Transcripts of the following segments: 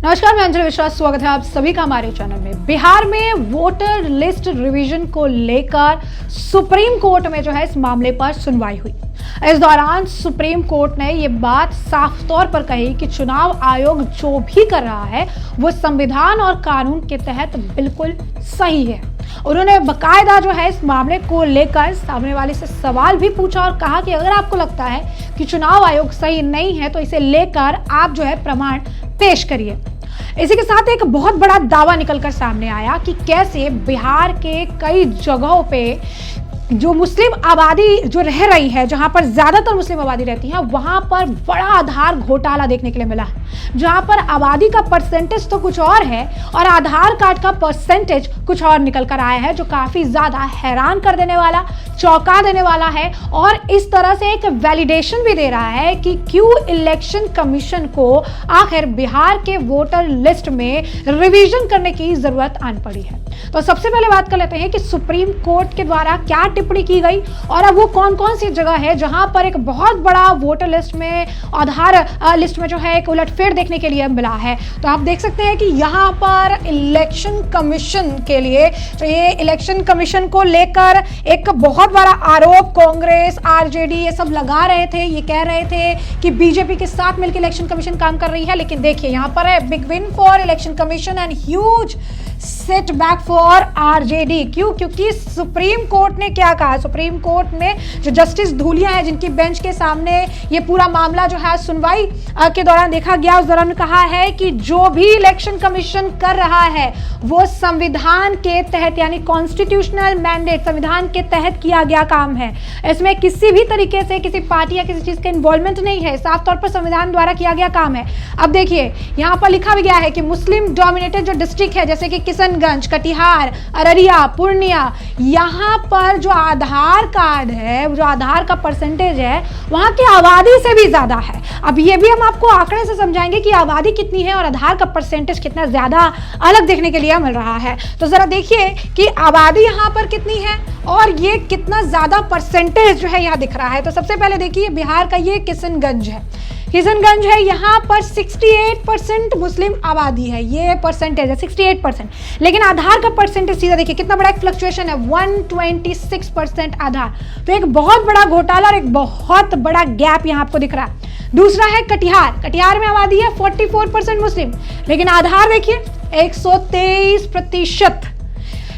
नमस्कार, मैं अंजलि विश्वास, स्वागत है आप सभी का हमारे चैनल में। बिहार में वोटर लिस्ट रिवीजन को लेकर सुप्रीम कोर्ट में इस मामले पर सुनवाई हुई। इस दौरान सुप्रीम कोर्ट ने ये बात साफ तौर पर कही कि चुनाव आयोग जो भी कर रहा है वो संविधान और कानून के तहत बिल्कुल सही है। उन्होंने बकायदा इस मामले को लेकर सामने वाले से सवाल भी पूछा और कहा कि अगर आपको लगता है कि चुनाव आयोग सही नहीं है तो इसे लेकर आप प्रमाण पेश करिए। इसी के साथ एक बहुत बड़ा दावा निकलकर सामने आया कि कैसे बिहार के कई जगहों पे जो मुस्लिम आबादी जो रह रही है, जहां पर ज्यादातर मुस्लिम आबादी रहती है, वहां पर बड़ा आधार घोटाला देखने के लिए मिला है। जहां पर आबादी का परसेंटेज तो कुछ और है और आधार कार्ड का परसेंटेज कुछ और निकल कर आया है, जो काफी ज्यादा हैरान कर देने वाला, चौंका देने वाला है और इस तरह से एक वैलिडेशन भी दे रहा है कि क्यों इलेक्शन कमीशन को आखिर बिहार के वोटर लिस्ट में रिवीजन करने की जरूरत आन पड़ी है। तो सबसे पहले बात कर लेते हैं कि सुप्रीम कोर्ट के द्वारा क्या टिप्पणी की गई और अब वो कौन कौन सी जगह है जहां पर एक बहुत बड़ा वोटर लिस्ट में, आधार लिस्ट में एक उलटफेर देखने के लिए मिला है। तो आप देख सकते हैं कि यहाँ पर इलेक्शन कमीशन के लिए, तो ये इलेक्शन कमीशन को लेकर एक बहुत बड़ा आरोप कांग्रेस, आरजेडी ये सब लगा रहे थे। ये कह रहे थे कि बीजेपी के साथ मिलकर इलेक्शन कमीशन काम कर रही है, लेकिन देखिए यहाँ पर है big win for election commission and huge setback for RJD. क्यों? क्योंकि सुप्रीम कोर्ट ने क्या कहा? सुप्रीम कोर्ट ने जो जस्टिस धूलिया है, जिनकी बेंच के सामने ये पूरा मामला सुनवाई के दौरान देखा गया, उस दौरान कहा है कि जो भी इलेक्शन कमीशन कर रहा है वो संविधान के तहत, यानी कॉन्स्टिट्यूशनल मैंडेट, संविधान के तहत किया गया काम है। इसमें किसी भी तरीके से किसी पार्टी या किसी चीज का इन्वॉल्वमेंट नहीं है, साफ तौर पर संविधान द्वारा किया गया काम है। अब देखिए यहाँ पर लिखा भी गया है कि मुस्लिम डोमिनेटेड जो डिस्ट्रिक्ट है, जैसे कि किशनगंज, कटिहार, अररिया, पूर्णिया, यहाँ पर जो आधार कार्ड है, जो आधार का परसेंटेज है, वहां की आबादी से भी ज्यादा है। अब ये भी हम आपको आंकड़े से समझाएंगे कि आबादी कितनी है और आधार का परसेंटेज कितना ज्यादा अलग देखने के लिए मिल रहा है। तो जरा देखिए कि आबादी यहाँ पर कितनी है और ये कितना ज्यादा परसेंटेज यहाँ दिख रहा है। तो सबसे पहले देखिए बिहार का ये किशनगंज है। किशनगंज है, यहाँ पर 68% मुस्लिम आबादी है, ये परसेंटेज है 68%। लेकिन आधार का परसेंटेज सीधा देखिए कितना बड़ा एक फ्लक्चुएशन है, 126% आधार। तो एक बहुत बड़ा घोटाला और एक बहुत बड़ा गैप यहाँ आपको दिख रहा है। दूसरा है कटिहार। कटिहार में आबादी है 44% मुस्लिम, लेकिन आधार देखिए 123%।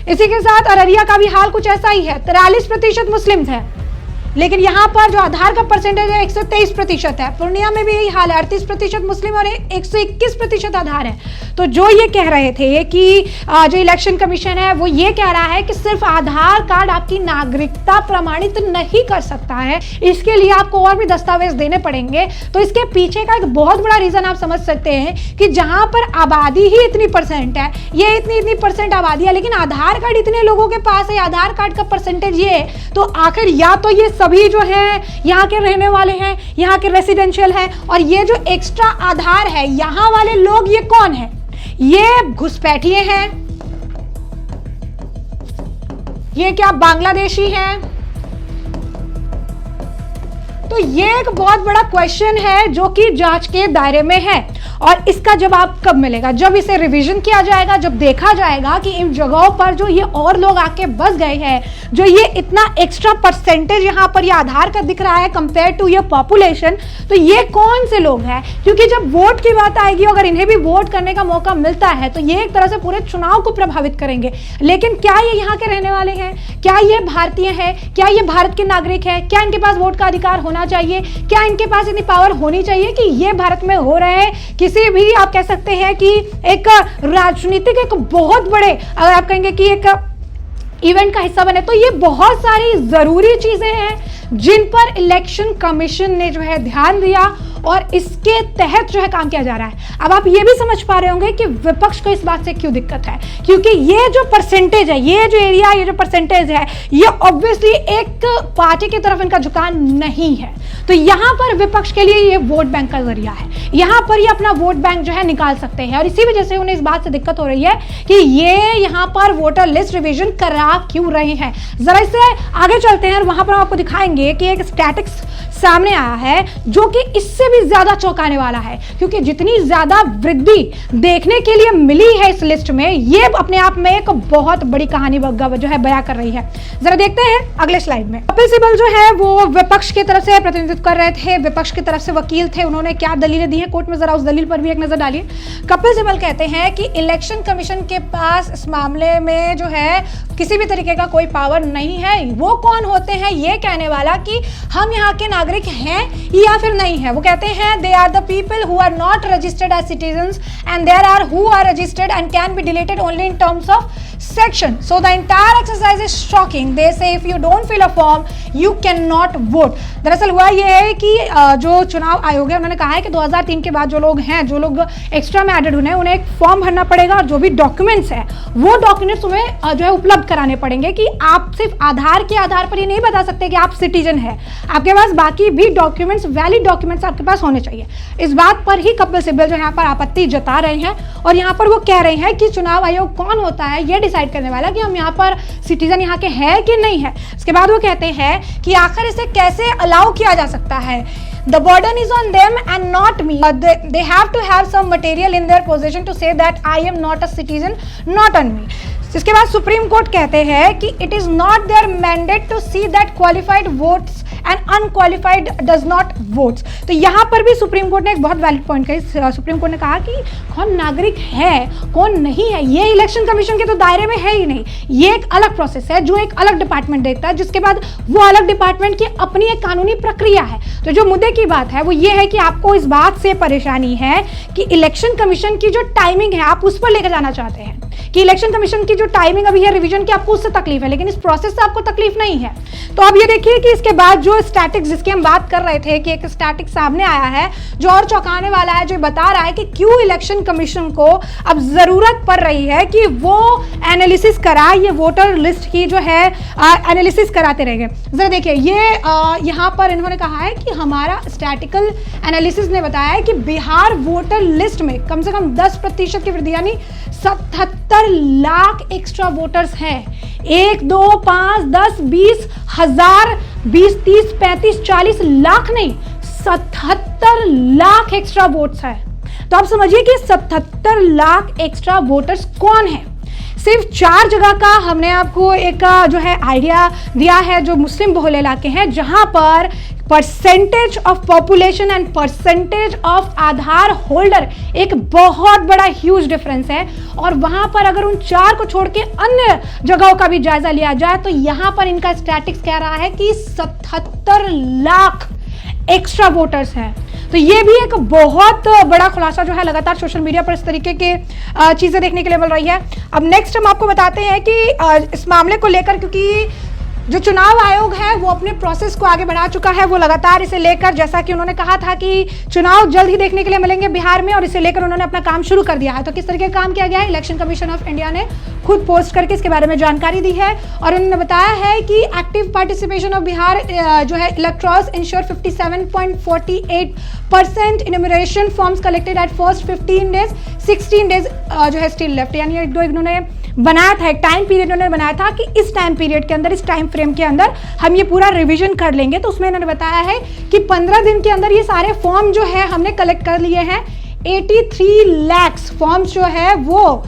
इसी के साथ अररिया का भी हाल कुछ ऐसा ही है, 43% मुस्लिम थे, लेकिन यहाँ पर जो आधार का परसेंटेज है 123% है। पूर्णिया में भी यही हाल है, 38% मुस्लिम और 121% आधार है। तो जो ये कह रहे थे कि जो इलेक्शन कमीशन है वो ये कह रहा है कि सिर्फ आधार कार्ड आपकी नागरिकता प्रमाणित नहीं कर सकता है, इसके लिए आपको और भी दस्तावेज देने पड़ेंगे। तो इसके पीछे का एक बहुत बड़ा रीजन आप समझ सकते हैं कि जहां पर आबादी ही इतनी परसेंट है, ये इतनी परसेंट आबादी है, लेकिन आधार कार्ड इतने लोगों के पास है, आधार कार्ड का परसेंटेज ये है, तो आखिर या तो ये सभी जो है यहाँ के रहने वाले हैं, यहाँ के रेसिडेंशियल हैं, और ये जो एक्स्ट्रा आधार है यहाँ वाले लोग ये कौन है? ये घुसपैठिए हैं, ये क्या बांग्लादेशी हैं? तो ये एक बहुत बड़ा क्वेश्चन है जो कि जांच के दायरे में है और इसका जवाब कब मिलेगा? जब इसे रिवीजन किया जाएगा, जब देखा जाएगा कि इन जगहों पर जो ये और लोग आके बस गए हैं, जो ये इतना एक्स्ट्रा परसेंटेज यहाँ पर ये आधार का दिख रहा है कंपेयर टू ये पॉपुलेशन, तो ये कौन से लोग हैं? क्योंकि जब वोट की बात आएगी, अगर इन्हें भी वोट करने का मौका मिलता है तो ये एक तरह से पूरे चुनाव को प्रभावित करेंगे। लेकिन क्या ये यहाँ के रहने वाले हैं? क्या ये भारतीय हैं? क्या ये भारत के नागरिक है? क्या इनके पास वोट का अधिकार होना चाहिए? क्या इनके पास इतनी पावर होनी चाहिए कि ये भारत में हो रहे हैं किसी भी, आप कह सकते हैं कि एक राजनीतिक एक बहुत बड़े, अगर आप कहेंगे कि एक इवेंट का हिस्सा बने, तो ये बहुत सारी जरूरी चीजें हैं जिन पर इलेक्शन कमीशन ने ध्यान दिया और इसके तहत काम किया जा रहा है। अब आप ये भी समझ पा रहे होंगे कि विपक्ष को इस बात से क्यों दिक्कत है, क्योंकि ये जो परसेंटेज है, ये जो एरिया, ये जो परसेंटेज है, ये ऑब्वियसली एक पार्टी की तरफ इनका झुकाव नहीं है। तो यहाँ पर विपक्ष के लिए ये वोट बैंक का जरिया है, यहाँ पर ये अपना वोट बैंक निकाल सकते हैं और इसी वजह से उन्हें इस बात से दिक्कत हो रही है कि ये यहाँ पर वोटर लिस्ट रिवीजन करा क्यों रहे हैं। जरा इससे आगे चलते हैं और वहां पर आपको दिखाएंगे कि एक स्टैटिक्स सामने आया है जो कि इससे उससे भी ज्यादा चौंकाने वाला है, क्योंकि जितनी ज्यादा वृद्धि देखने के लिए मिली है इस लिस्ट में, ये अपने आप में एक बहुत बड़ी कहानी जो है बयां कर रही है। जरा देखते हैं अगले स्लाइड में। कपिल सिब्बल जो है वो विपक्ष की तरफ से प्रतिनिधित्व कर रहे थे, विपक्ष की तरफ से वकील थे, उन्होंने क्या दलीलें दी हैं कोर्ट में, जरा उस दलील पर भी एक नजर डालिए। कपिल सिब्बल कहते हैं कि इलेक्शन कमीशन के पास इस मामले में जो है किसी भी तरीके का कोई पावर नहीं है। वो कौन होते हैं ये कहने वाला कि हम यहाँ के नागरिक हैं या फिर नहीं है। वो कहते हैं they are the people who are not registered as citizens and there are who are registered and can be deleted only in terms of section. So the entire exercise is shocking. They say if you don't fill a form, you cannot vote. दरअसल हुआ ये है कि जो चुनाव आयोग है उन्होंने कहा है कि 2003 के बाद जो लोग हैं, जो लोग एक्स्ट्रा में एडेड हुए हैं, उन्हें एक फॉर्म भरना पड़ेगा और जो भी डॉक्यूमेंट्स है वो डॉक्यूमेंट्स उन्हें जो है उपलब्ध कराने पड़ेंगे कि आप सिर्फ आधार के आधार पर ये नहीं बता सकते कि आप सिटीजन है, आपके पास बाकी भी डॉक्यूमेंट्स, वैलिड डॉक्यूमेंट्स आपके पास होने चाहिए। इस बात पर ही कपिल सिब्बल जो यहाँ पर आपत्ति जता रहे हैं और यहाँ पर वो कह रहे हैं कि चुनाव आयोग कौन होता है ये डिसाइड करने वाला कि हम यहाँ पर सिटीजन यहाँ के हैं कि नहीं है। इसके बाद वो कहते हैं कि आखिर इसे कैसे अलाउ किया जा सकता है। The burden is on them and not me. They have to have some material in their possession to say that I am not a citizen, not on me. इसके बाद सुप्रीम कोर्ट कहते हैं कि it is not their mandate to see that qualified votes and unqualified does not votes. तो यहाँ पर भी supreme court ने एक बहुत वैलिड पॉइंट कही। सुप्रीम कोर्ट ने कहा कि कौन नागरिक है कौन नहीं है ये इलेक्शन कमीशन के तो दायरे में है ही नहीं, ये एक अलग प्रोसेस है जो एक अलग डिपार्टमेंट देखता है, जिसके बाद वो अलग डिपार्टमेंट की अपनी एक कानूनी प्रक्रिया है। तो जो मुद्दे की बात है वो ये है कि आपको इस बात से परेशानी है कि इलेक्शन कमीशन की जो टाइमिंग है आप उस पर लेकर जाना चाहते हैं कि इलेक्शन कमीशन की जो टाइमिंग अभी है रिवीजन की, आपको उससे तकलीफ है, लेकिन इस प्रोसेस से आपको तकलीफ नहीं है। तो अब ये देखिए कि इसके बाद जो स्टैटिक्स जिसकी हम बात कर रहे थे कि एक स्टैटिक सामने आया है जो और चौंकाने वाला है, जो बता रहा है कि क्यों इलेक्शन कमीशन को अब जरूरत पड़ रही है कि वो एनालिसिस कराए, ये वोटर लिस्ट की जो है एनालिसिस कराते रहेंगे। जरा देखिए ये यहाँ पर इन्होंने कहा है कि हमारा स्टैटिकल एनालिसिस ने बताया है कि बिहार वोटर लिस्ट में कम से कम 10% की वृद्धि यानी 77 लाख एक्स्ट्रा वोटर्स हैं। 1, 2, 5, 10, 20 हजार, 20, 30, 35, 40 लाख नहीं, 77 लाख एक्स्ट्रा वोट्स है। तो आप समझिए कि 77 लाख एक्स्ट्रा वोटर्स कौन है। सिर्फ 4 जगह का हमने आपको एक जो है आइडिया दिया है जो मुस्लिम बहुल इलाके हैं, जहां पर percentage of population and percentage of Aadhaar holder एक बहुत बड़ा ह्यूज डिफरेंस है। और वहां पर अगर उन 4 को छोड़ के अन्य जगहों का भी जायजा लिया जाए तो यहां पर इनका स्टैटिक्स कह रहा है कि 77 लाख एक्स्ट्रा वोटर्स हैं। तो ये भी एक बहुत बड़ा खुलासा जो है लगातार सोशल मीडिया पर इस तरीके के चीजें देखने के लिए मिल रही है। अब नेक्स्ट हम आपको बताते हैं कि इस मामले को लेकर, क्योंकि जो चुनाव आयोग है वो अपने प्रोसेस को आगे बढ़ा चुका है, वो लगातार इसे लेकर, जैसा कि उन्होंने कहा था कि चुनाव जल्द ही देखने के लिए मिलेंगे बिहार में, और इसे लेकर उन्होंने अपना काम शुरू कर दिया है। तो किस तरीके का काम किया गया है, इलेक्शन कमीशन ऑफ इंडिया ने खुद पोस्ट करके इसके बारे में जानकारी दी है और उन्होंने बताया है कि एक्टिव पार्टिसिपेशन ऑफ बिहार जो है electors ensure 57.48% enumeration forms collected at first 15 days, 16 days जो है स्टिल लेफ्ट। यानी एक दो इन्होंने बनाया था, एक टाइम पीरियड उन्होंने बनाया था कि इस टाइम पीरियड के अंदर, इस टाइम फ्रेम के अंदर हम ये पूरा रिवीजन कर लेंगे। तो उसमें इन्होंने बताया है कि 15 दिन के अंदर ये सारे फॉर्म जो है हमने कलेक्ट कर लिए हैं। 83 लाख फॉर्म्स जो है वो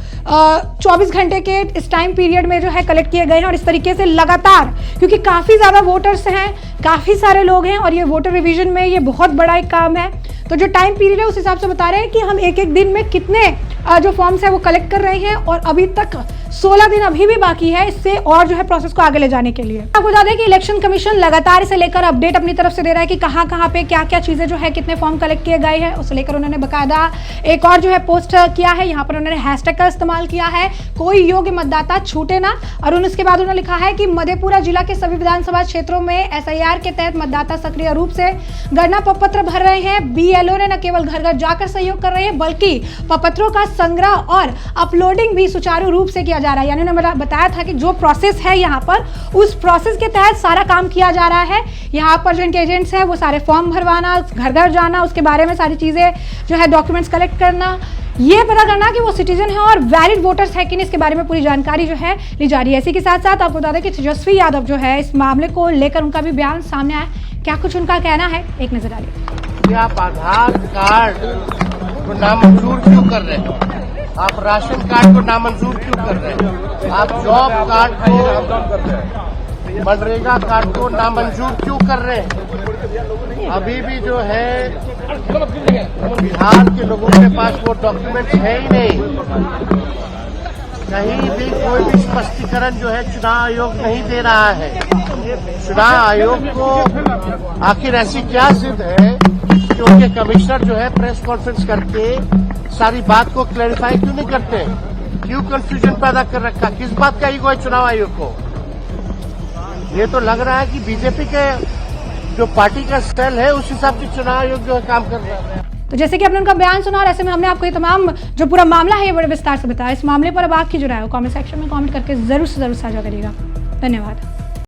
24 घंटे के इस टाइम पीरियड में जो है कलेक्ट किए गए हैं। और इस तरीके से लगातार, क्योंकि काफ़ी ज़्यादा वोटर्स हैं, काफ़ी सारे लोग हैं और ये वोटर रिवीजन में ये बहुत बड़ा एक काम है। तो जो टाइम पीरियड है उस हिसाब से बता रहे हैं कि हम एक एक दिन में कितने जो फॉर्म्स है वो कलेक्ट कर रहे हैं और अभी तक 16 दिन अभी भी बाकी है इससे और जो है प्रोसेस को आगे ले जाने के लिए। आपको बता दें कि इलेक्शन कमीशन लगातार इसे लेकर अपडेट अपनी तरफ से दे रहा है कि कहां पे क्या क्या चीजें जो है कितने फॉर्म कलेक्ट किए गए हैं, उसे लेकर उन्होंने बकायदा एक और जो है पोस्ट किया है। यहाँ पर उन्होंने हैशटैग का इस्तेमाल किया है, कोई योग्य मतदाता छूटे ना। और उसके बाद उन्होंने लिखा है कि मधेपुरा जिला के सभी विधानसभा क्षेत्रों में SIR के तहत मतदाता सक्रिय रूप से गणना प्रपत्र भर रहे हैं। BLO ने न केवल घर घर जाकर सहयोग कर रहे हैं बल्कि प्रपत्रों का संग्रह और अपलोडिंग भी सुचारू रूप से किया जा रहा है। यानी उन्होंने बताया था कि जो प्रोसेस है यहाँ पर, उस प्रोसेस के तहत सारा काम किया जा रहा है। यहाँ पर जो इनके एजेंट्स हैं वो सारे फॉर्म भरवाना, घर घर जाना, उसके बारे में सारी चीज़ें जो है डॉक्यूमेंट्स कलेक्ट करना, ये पता करना कि वो सिटीजन है और वैलिड वोटर्स है कि नहीं, इसके बारे में पूरी जानकारी जो है ली जा रही है। इसी के साथ साथ आपको बता दें कि तेजस्वी यादव जो है इस मामले को लेकर उनका भी बयान सामने आया। क्या कुछ उनका कहना है, एक नजर डालिए। कि आप आधार कार्ड को नामंजूर क्यों कर रहे हो, आप राशन कार्ड को नामंजूर क्यों कर रहे हो, आप जॉब कार्ड को, मनरेगा कार्ड को नामंजूर क्यों कर रहे हैं। अभी भी जो है बिहार के लोगों के पास वो डॉक्यूमेंट्स है ही नहीं। कहीं भी कोई भी स्पष्टीकरण जो है चुनाव आयोग नहीं दे रहा है। चुनाव आयोग को आखिर ऐसी क्या जिद है कि उनके कमिश्नर जो है प्रेस कॉन्फ्रेंस करके सारी बात को क्लैरिफाई क्यों नहीं करते, क्यों कंफ्यूजन पैदा कर रखा, किस बात का ईगो है चुनाव आयोग को। ये तो लग रहा है कि बीजेपी के जो पार्टी का सेल है उस हिसाब से चुनाव आयोग जो है काम कर रहा है। तो जैसे कि आपने उनका बयान सुना और ऐसे में हमने आपको ये तमाम जो पूरा मामला है ये बड़े विस्तार से बताया। इस मामले पर अब आपकी जो राय हो कमेंट सेक्शन में कमेंट करके जरूर से जरूर साझा करिएगा। धन्यवाद।